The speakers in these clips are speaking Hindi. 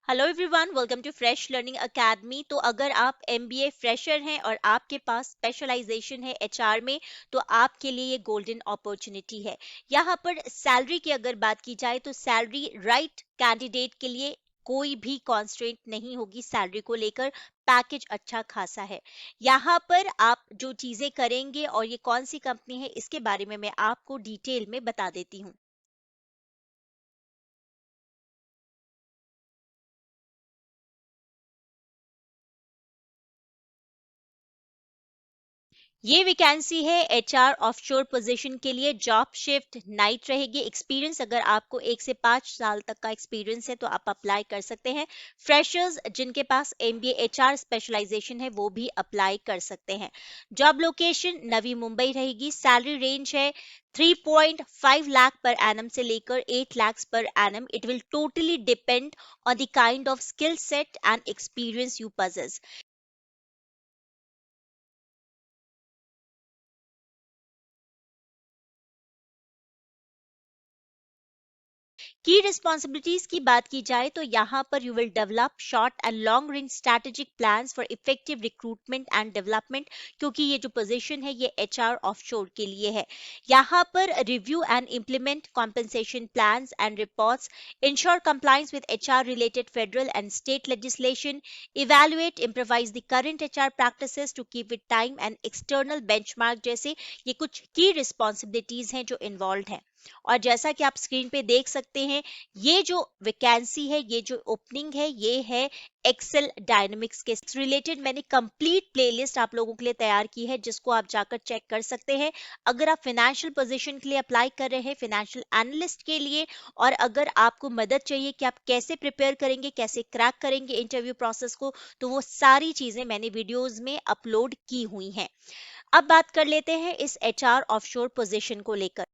Hello everyone, welcome to fresh learning academy. तो अगर आप एमबीए फ्रेशर हैं और आपके पास स्पेशलाइजेशन है एचआर में, तो आपके लिए ये गोल्डन अपॉर्चुनिटी है। यहाँ पर सैलरी की अगर बात की जाए तो सैलरी राइट कैंडिडेट के लिए कोई भी कॉन्स्ट्रेंट नहीं होगी। सैलरी को लेकर पैकेज अच्छा खासा है। यहाँ पर आप जो चीजें करेंगे और ये कौन सी कंपनी है, इसके बारे में मैं आपको डिटेल में बता देती हूँ। ये वैकेंसी है एचआर ऑफशोर पोजीशन के लिए। जॉब शिफ्ट नाइट रहेगी। एक्सपीरियंस अगर आपको 1 से 5 साल तक का एक्सपीरियंस है तो आप अप्लाई कर सकते हैं। फ्रेशर्स जिनके पास एमबीए एचआर स्पेशलाइजेशन है वो भी अप्लाई कर सकते हैं। जॉब लोकेशन नवी मुंबई रहेगी। सैलरी रेंज है 3.5 लाख पर एनम से लेकर 8 lakh per annum. It will totally depend on the kind of skill set and experience you possess। की रिस्पॉन्सिबिलिटीज की बात की जाए तो यहाँ पर you will develop short and long range strategic plans for effective recruitment and development, क्योंकि ये जो पोजीशन है ये एचआर ऑफशोर के लिए है। यहाँ पर review and implement compensation plans and reports, ensure compliance with HR related federal and state legislation, evaluate improvise the current HR practices to keep with time and external benchmark. जैसे ये कुछ की रिस्पॉन्सिबिलिटीज हैं जो इन्वॉल्व हैं। और जैसा कि आप स्क्रीन पे देख सकते हैं, ये जो वैकेंसी है, ये जो ओपनिंग है, ये है एक्सेल डायनामिक्स के रिलेटेड। मैंने कंप्लीट प्लेलिस्ट आप लोगों के लिए तैयार की है जिसको आप जाकर चेक कर सकते हैं। अगर आप फाइनेंशियल पोजीशन के लिए अप्लाई कर रहे हैं, फाइनेंशियल एनालिस्ट के लिए, और अगर आपको मदद चाहिए कि आप कैसे प्रिपेयर करेंगे, कैसे क्रैक करेंगे इंटरव्यू प्रोसेस को, तो वो सारी चीजें मैंने वीडियोस में अपलोड की हुई हैं। अब बात कर लेते हैं इस एचआर ऑफशोर पोजीशन को लेकर।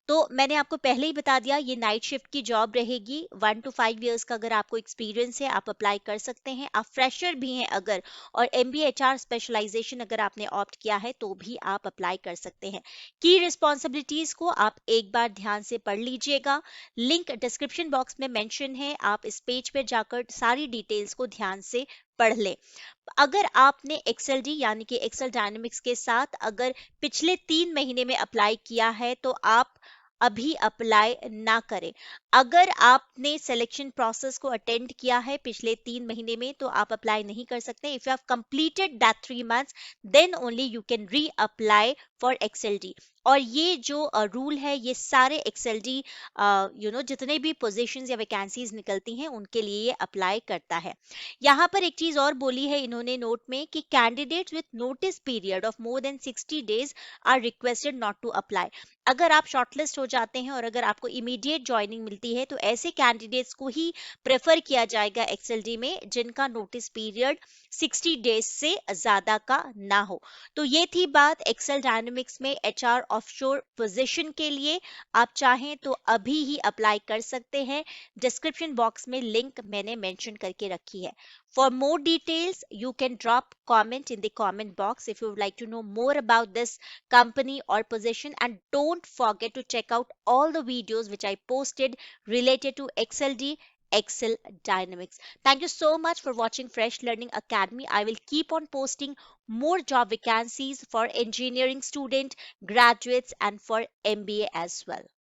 तो मैंने आपको पहले ही बता दिया, ये नाइट शिफ्ट की जॉब रहेगी। 1 to 5 years का अगर आपको एक्सपीरियंस है आप अप्लाई कर सकते हैं। आप फ्रेशर भी हैं अगर, और एमबीए एचआर स्पेशलाइजेशन अगर आपने ऑप्ट किया है तो भी आप अप्लाई कर सकते हैं। की रिस्पॉन्सिबिलिटीज को आप एक बार ध्यान से पढ़ लीजिएगा। लिंक डिस्क्रिप्शन बॉक्स में मेंशन है, आप इस पेज पर जाकर सारी डिटेल्स को ध्यान से पढ़ लें। अगर आपने एक्सेल डी यानी कि एक्सेल डायनामिक्स के साथ अगर पिछले 3 महीने में अप्लाई किया है तो आप अभी अप्लाई ना करें। अगर आपने सिलेक्शन प्रोसेस को अटेंड किया है पिछले 3 महीने में तो आप अप्लाई नहीं कर सकते। If you have completed that 3 months, then only you can reapply for Excel D. और ये जो रूल है ये सारे एक्सेल डी जितने भी पोजीशंस या वैकेंसीज निकलती हैं उनके लिए ये अप्लाई करता है। यहाँ पर एक चीज और बोली है इन्होंने नोट में कि candidates with notice period of more than 60 days are requested not to apply. अगर आप शॉर्टलिस्ट हो जाते हैं और अगर आपको इमीडिएट ज्वाइनिंग मिलती है तो ऐसे कैंडिडेट्स को ही प्रेफर किया जाएगा एक्सएल डी में जिनका नोटिस पीरियड 60 days से ज्यादा का ना हो। तो ये थी बात एक्सेल डायनामिक्स में एचआर ऑफशोर पोजीशन के लिए। आप चाहें तो अभी ही अप्लाई कर सकते हैं। डिस्क्रिप्शन बॉक्स में लिंक मैंने मेंशन करके रखी है। For more details, you can drop comment in the comment box if you would like to know more about this company or position, and don't forget to check out all the videos which I posted related to XLD, Excel Dynamics. Thank you so much for watching Fresh Learning Academy. I will keep on posting more job vacancies for engineering student, graduates and for MBA as well.